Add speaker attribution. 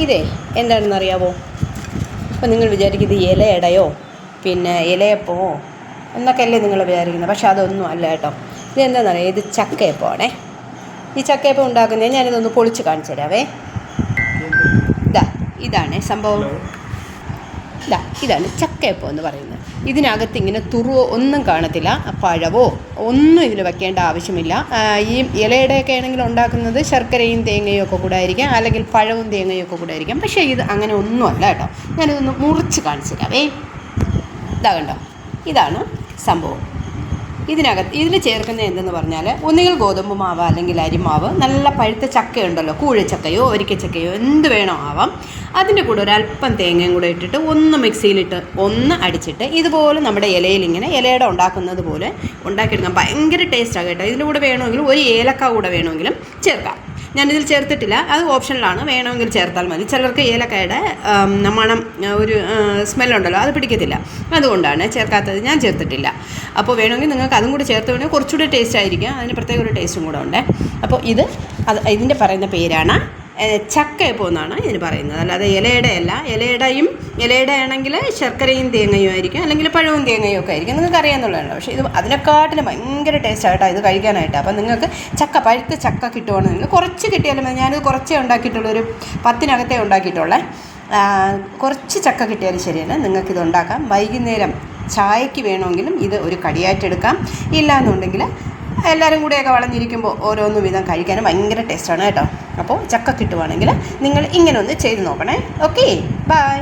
Speaker 1: ഇതേ എന്താണെന്നറിയാവോ? അപ്പോൾ നിങ്ങൾ വിചാരിക്കും ഇത് ഇലയടയോ പിന്നെ ഇലയപ്പമോ എന്നൊക്കെയല്ലേ നിങ്ങൾ വിചാരിക്കുന്നത്. പക്ഷെ അതൊന്നും അല്ല കേട്ടോ. ഇതെന്താണെന്നറിയാം, ഇത് ചക്കയപ്പമാണേ. ഈ ചക്കയപ്പം ഉണ്ടാക്കുന്നത് ഞാനിതൊന്ന് പൊളിച്ച് കാണിച്ചു തരാവേ. ഇതാണ് സംഭവം. ഇതാണ് ചക്കയപ്പം എന്ന് പറയുന്നത്. ഇതിനകത്ത് ഇങ്ങനെ തുറുവോ ഒന്നും കാണത്തില്ല, പഴവോ ഒന്നും ഇതിൽ വയ്ക്കേണ്ട ആവശ്യമില്ല. ഈ ഇലയുടെയൊക്കെ ആണെങ്കിൽ ഉണ്ടാക്കുന്നത് ശർക്കരയും തേങ്ങയും ഒക്കെ കൂടെ ആയിരിക്കാം, അല്ലെങ്കിൽ പഴവും തേങ്ങയും ഒക്കെ കൂടെ ആയിരിക്കാം. പക്ഷേ ഇത് അങ്ങനെ ഒന്നുമല്ല കേട്ടോ. ഞാനിതൊന്ന് മുറിച്ച് കാണിച്ചു തരാവേ. കണ്ടോ, ഇതാണ് സംഭവം. ഇതിൽ ചേർക്കുന്നത് എന്തെന്ന് പറഞ്ഞാൽ ഒന്നുകിൽ ഗോതമ്പ് മാവ് അല്ലെങ്കിൽ അരിമാവ്, നല്ല പഴുത്ത ചക്കയുണ്ടല്ലോ, കൂഴച്ചക്കയോ ഒരിക്കച്ചക്കയോ എന്ത് വേണോ ആവാം. അതിൻ്റെ കൂടെ ഒരല്പം തേങ്ങയും കൂടെ ഇട്ടിട്ട് ഒന്ന് മിക്സിയിലിട്ട് ഒന്ന് അടിച്ചിട്ട് ഇതുപോലെ നമ്മുടെ ഇലയിൽ ഇങ്ങനെ ഇലയുടെ ഉണ്ടാക്കുന്നത് പോലെ ഉണ്ടാക്കിയെടുക്കാം. ഭയങ്കര ടേസ്റ്റാണ് കേട്ടോ. ഇതിൻ്റെ കൂടെ വേണമെങ്കിൽ ഒരു ഏലക്ക കൂടെ വേണമെങ്കിലും ചേർക്കാം. ഞാനിതിൽ ചേർത്തിട്ടില്ല, അത് ഓപ്ഷനിലാണ്, വേണമെങ്കിൽ ചേർത്താൽ മതി. ചിലർക്ക് ഏലക്കായുടെ മണം ഒരു സ്മെല്ലുണ്ടല്ലോ, അത് പിടിക്കത്തില്ല, അതുകൊണ്ടാണ് ചേർക്കാത്തത്. ഞാൻ ചേർത്തിട്ടില്ല. അപ്പോൾ വേണമെങ്കിൽ നിങ്ങൾക്ക് അതും കൂടി ചേർത്ത് വേണമെങ്കിൽ കുറച്ചുകൂടി ടേസ്റ്റ് ആയിരിക്കും. അതിന് പ്രത്യേക ഒരു ടേസ്റ്റും കൂടെ ഉണ്ട്. അപ്പോൾ ഇതിൻ്റെ പറയുന്ന പേരാണ് ചക്കയപ്പം എന്നാണ് ഇതിന് പറയുന്നത്, അല്ലാതെ ഇലയുടെ അല്ല. ഇലയുടെ ആണെങ്കിൽ ശർക്കരയും തേങ്ങയും ആയിരിക്കും, അല്ലെങ്കിൽ പഴവും തേങ്ങയും ഒക്കെ ആയിരിക്കും. നിങ്ങൾക്ക് അറിയാമെന്നുള്ളതാണ്. പക്ഷേ ഇത് അതിനെക്കാട്ടിലും ഭയങ്കര ടേസ്റ്റായിട്ടാണ് ഇത് കഴിക്കാനായിട്ട്. അപ്പം നിങ്ങൾക്ക് പഴുത്ത ചക്ക കിട്ടുവാണെങ്കിൽ കുറച്ച് കിട്ടിയാലും മതി. ഞാനിത് കുറച്ചേ ഉണ്ടാക്കിയിട്ടുള്ളൂ, ഒരു 10 ഉണ്ടാക്കിയിട്ടുള്ളേ. കുറച്ച് ചക്ക കിട്ടിയാലും ശരിയാണ്, നിങ്ങൾക്കിത് ഉണ്ടാക്കാം. വൈകുന്നേരം ചായയ്ക്ക് വേണമെങ്കിലും ഇത് ഒരു കടിയായിട്ടെടുക്കാം. ഇല്ലയെന്നുണ്ടെങ്കിൽ എല്ലാവരും കൂടെയൊക്കെ വളഞ്ഞിരിക്കുമ്പോൾ ഓരോന്ന് വിധം കഴിക്കാനും ഭയങ്കര ടേസ്റ്റാണ് കേട്ടോ. അപ്പോൾ ചക്ക കിട്ടുവാണെങ്കിൽ നിങ്ങൾ ഇങ്ങനെ ഒന്ന് ചെയ്ത് നോക്കണേ. Okay, by.